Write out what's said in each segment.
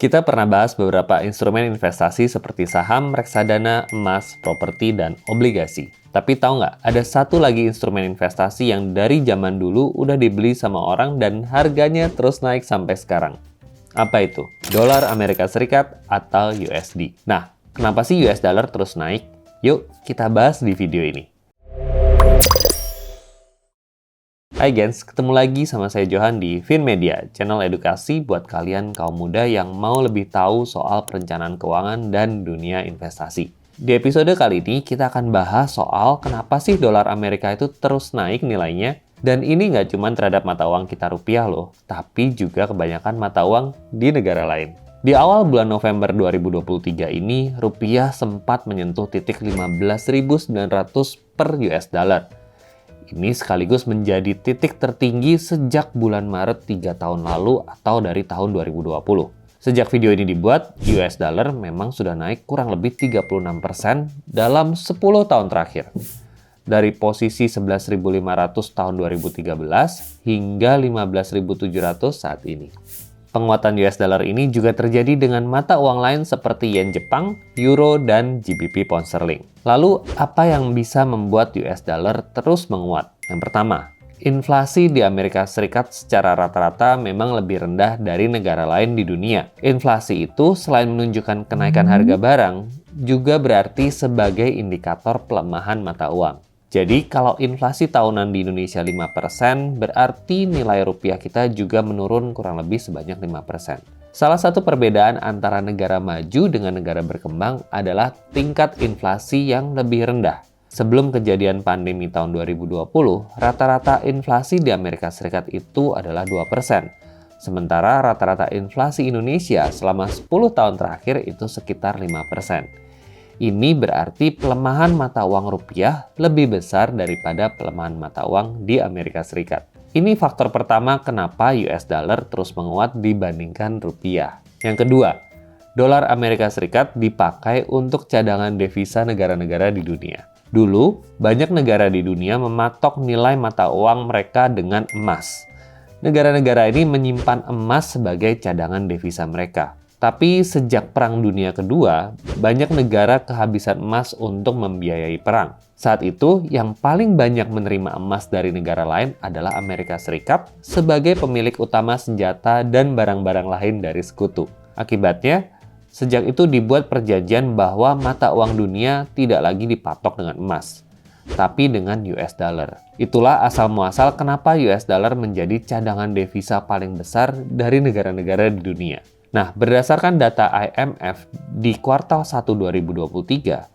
Kita pernah bahas beberapa instrumen investasi seperti saham, reksadana, emas, properti, dan obligasi. Tapi tahu nggak, ada satu lagi instrumen investasi yang dari zaman dulu udah dibeli sama orang dan harganya terus naik sampai sekarang. Apa itu? Dolar Amerika Serikat atau USD. Nah, kenapa sih US dollar terus naik? Yuk, kita bahas di video ini. Hai gens, ketemu lagi sama saya Johan di Finmedia, channel edukasi buat kalian kaum muda yang mau lebih tahu soal perencanaan keuangan dan dunia investasi. Di episode kali ini kita akan bahas soal kenapa sih dolar Amerika itu terus naik nilainya, dan ini nggak cuma terhadap mata uang kita rupiah loh, tapi juga kebanyakan mata uang di negara lain. Di awal bulan November 2023 ini, rupiah sempat menyentuh titik 15.900 per US dollar. Ini sekaligus menjadi titik tertinggi sejak bulan Maret 3 tahun lalu atau dari tahun 2020. Sejak video ini dibuat, US dollar memang sudah naik kurang lebih 36% dalam 10 tahun terakhir. Dari posisi 11.500 tahun 2013 hingga 15.700 saat ini. Penguatan US dollar ini juga terjadi dengan mata uang lain seperti yen Jepang, euro, dan GBP pound sterling. Lalu, apa yang bisa membuat US dollar terus menguat? Yang pertama, inflasi di Amerika Serikat secara rata-rata memang lebih rendah dari negara lain di dunia. Inflasi itu selain menunjukkan kenaikan harga barang, juga berarti sebagai indikator pelemahan mata uang. Jadi, kalau inflasi tahunan di Indonesia 5%, berarti nilai rupiah kita juga menurun kurang lebih sebanyak 5%. Salah satu perbedaan antara negara maju dengan negara berkembang adalah tingkat inflasi yang lebih rendah. Sebelum kejadian pandemi tahun 2020, rata-rata inflasi di Amerika Serikat itu adalah 2%. Sementara rata-rata inflasi Indonesia selama 10 tahun terakhir itu sekitar 5%. Ini berarti pelemahan mata uang rupiah lebih besar daripada pelemahan mata uang di Amerika Serikat. Ini faktor pertama kenapa US dollar terus menguat dibandingkan rupiah. Yang kedua, dolar Amerika Serikat dipakai untuk cadangan devisa negara-negara di dunia. Dulu, banyak negara di dunia mematok nilai mata uang mereka dengan emas. Negara-negara ini menyimpan emas sebagai cadangan devisa mereka. Tapi sejak Perang Dunia Kedua, banyak negara kehabisan emas untuk membiayai perang. Saat itu, yang paling banyak menerima emas dari negara lain adalah Amerika Serikat sebagai pemilik utama senjata dan barang-barang lain dari sekutu. Akibatnya, sejak itu dibuat perjanjian bahwa mata uang dunia tidak lagi dipatok dengan emas, tapi dengan US dollar. Itulah asal-muasal kenapa US dollar menjadi cadangan devisa paling besar dari negara-negara di dunia. Nah, berdasarkan data IMF di kuartal 1 2023,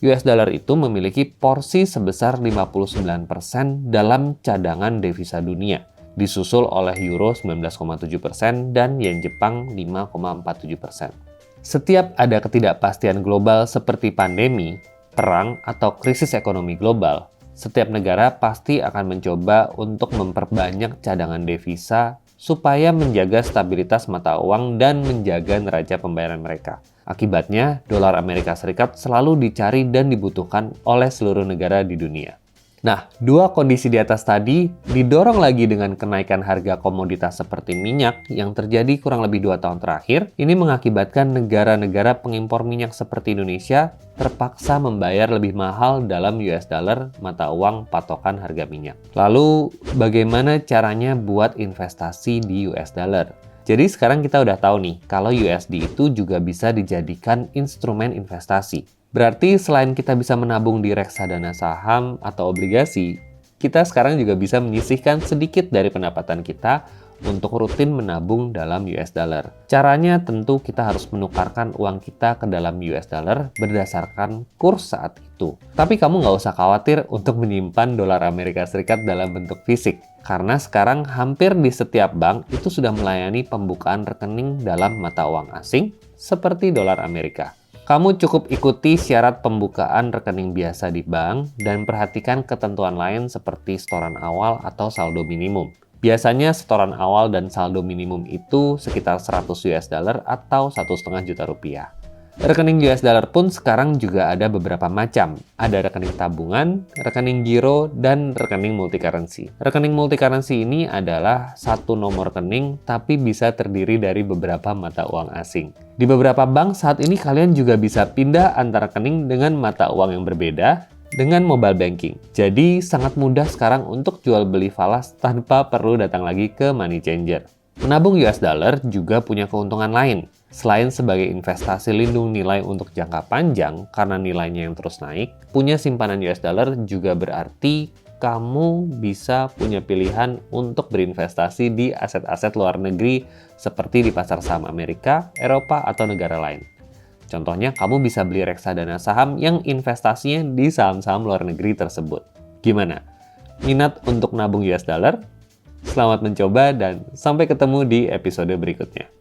US dollar itu memiliki porsi sebesar 59% dalam cadangan devisa dunia, disusul oleh euro 19,7% dan yen Jepang 5,47%. Setiap ada ketidakpastian global seperti pandemi, perang, atau krisis ekonomi global, setiap negara pasti akan mencoba untuk memperbanyak cadangan devisa supaya menjaga stabilitas mata uang dan menjaga neraca pembayaran mereka. Akibatnya, dolar Amerika Serikat selalu dicari dan dibutuhkan oleh seluruh negara di dunia. Nah, dua kondisi di atas tadi didorong lagi dengan kenaikan harga komoditas seperti minyak yang terjadi kurang lebih 2 tahun terakhir. Ini mengakibatkan negara-negara pengimpor minyak seperti Indonesia terpaksa membayar lebih mahal dalam US dollar mata uang patokan harga minyak. Lalu, bagaimana caranya buat investasi di US dollar? Jadi sekarang kita udah tahu nih, kalau USD itu juga bisa dijadikan instrumen investasi. Berarti selain kita bisa menabung di reksadana saham atau obligasi, kita sekarang juga bisa menyisihkan sedikit dari pendapatan kita untuk rutin menabung dalam US dollar. Caranya tentu kita harus menukarkan uang kita ke dalam US dollar berdasarkan kurs saat itu. Tapi kamu nggak usah khawatir untuk menyimpan dolar Amerika Serikat dalam bentuk fisik. Karena sekarang hampir di setiap bank itu sudah melayani pembukaan rekening dalam mata uang asing seperti dolar Amerika. Kamu cukup ikuti syarat pembukaan rekening biasa di bank dan perhatikan ketentuan lain seperti setoran awal atau saldo minimum. Biasanya setoran awal dan saldo minimum itu sekitar 100 US dollar atau 1,5 juta rupiah. Rekening US dollar pun sekarang juga ada beberapa macam. Ada rekening tabungan, rekening giro, dan rekening multicurrency. Rekening multicurrency ini adalah satu nomor rekening tapi bisa terdiri dari beberapa mata uang asing. Di beberapa bank saat ini kalian juga bisa pindah antara rekening dengan mata uang yang berbeda dengan mobile banking. Jadi sangat mudah sekarang untuk jual beli falas tanpa perlu datang lagi ke money changer. Menabung US dollar juga punya keuntungan lain. Selain sebagai investasi lindung nilai untuk jangka panjang karena nilainya yang terus naik, punya simpanan US dollar juga berarti kamu bisa punya pilihan untuk berinvestasi di aset-aset luar negeri seperti di pasar saham Amerika, Eropa, atau negara lain. Contohnya, kamu bisa beli reksadana saham yang investasinya di saham-saham luar negeri tersebut. Gimana? Minat untuk nabung US dollar? Selamat mencoba dan sampai ketemu di episode berikutnya.